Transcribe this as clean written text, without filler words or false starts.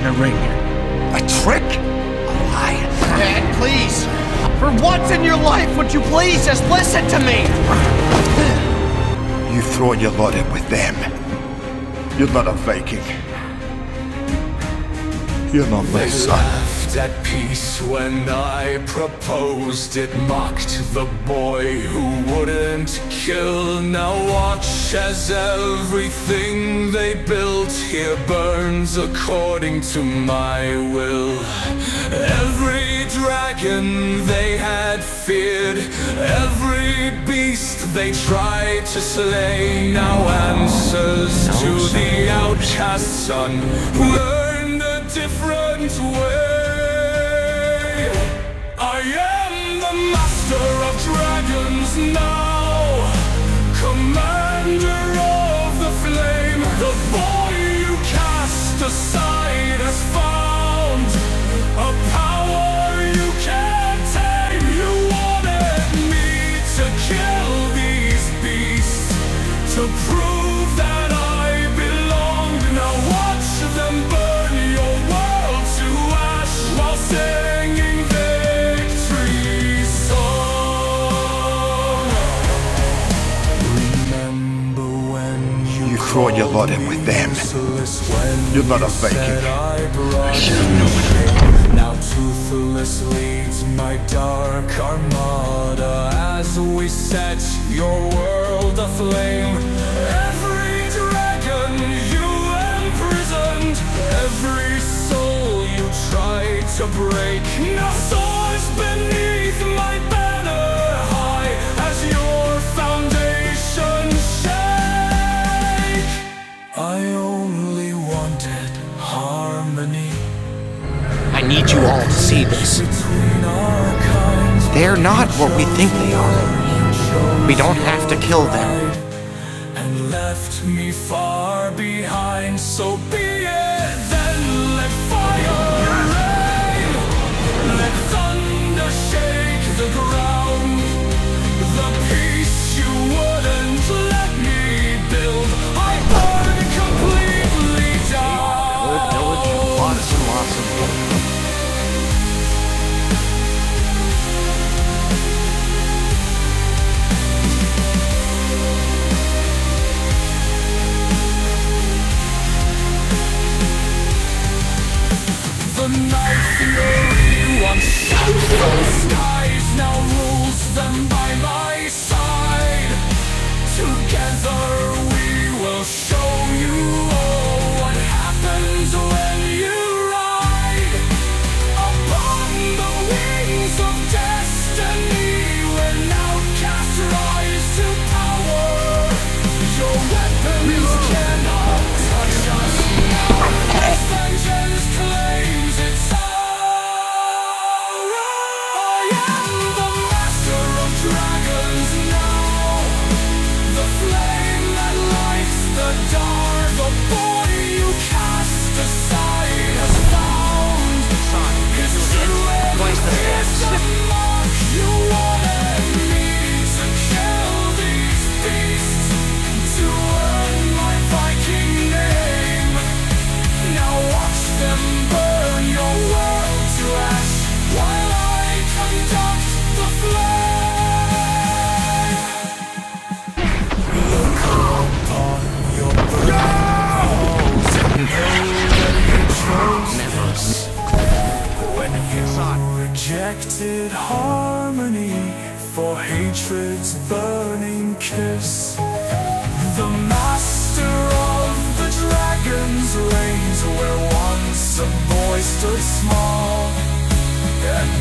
in the ring. A trick? A lie? Dad, please! For once in your life, would you please just listen to me? You throw your lot in with them. You're not a Viking. You're not my son. Laughed at peace when I proposed. It mocked the boy who wouldn't kill. Now watch as everything they built here burns according to my will. Every dragon they had feared, every beast they tried to slay, now answers to the outcast son who learned a different way. I am the master of dragons now, commander of the flame. The boy you cast aside has found a power you can't tame. You wanted me to kill these beasts, to prove that I belonged. Now watch them burn your world to ash while singing victory song. Remember when you throw your lot in with them. You're not a Viking. I should have known. Now Toothless leads my dark armada as we set your world aflame. Every dragon you imprisoned, every soul you tried to break, now soars beneath my banner high as your foundation shake. I only wanted harmony. I need you all to see this. They're not what we think they are. We don't have to kill them. And left me far behind, so be it. Then let fire rain, let thunder shake the ground. The peace you wouldn't let me build, I burn completely down. Lots and lots of them. The night fury once shut those skies now rules them by my side. Together we will show you all what happens when you ride upon the wings of destiny. When outcasts rise to power, your weapons cannot touch us now. As vengeance claims its hour. I am the master of dragons now, the flame that lights the dark. The boy you cast aside has found his true end is a mark. You wanted me to kill these beasts, to earn my Viking name. Now watch them burn your world to ash while I conduct the flame. Look upon your brows and know that you chose this. When you rejected harmony for hatred's burning kiss, the master of the dragon's reigns where once a boy stood small and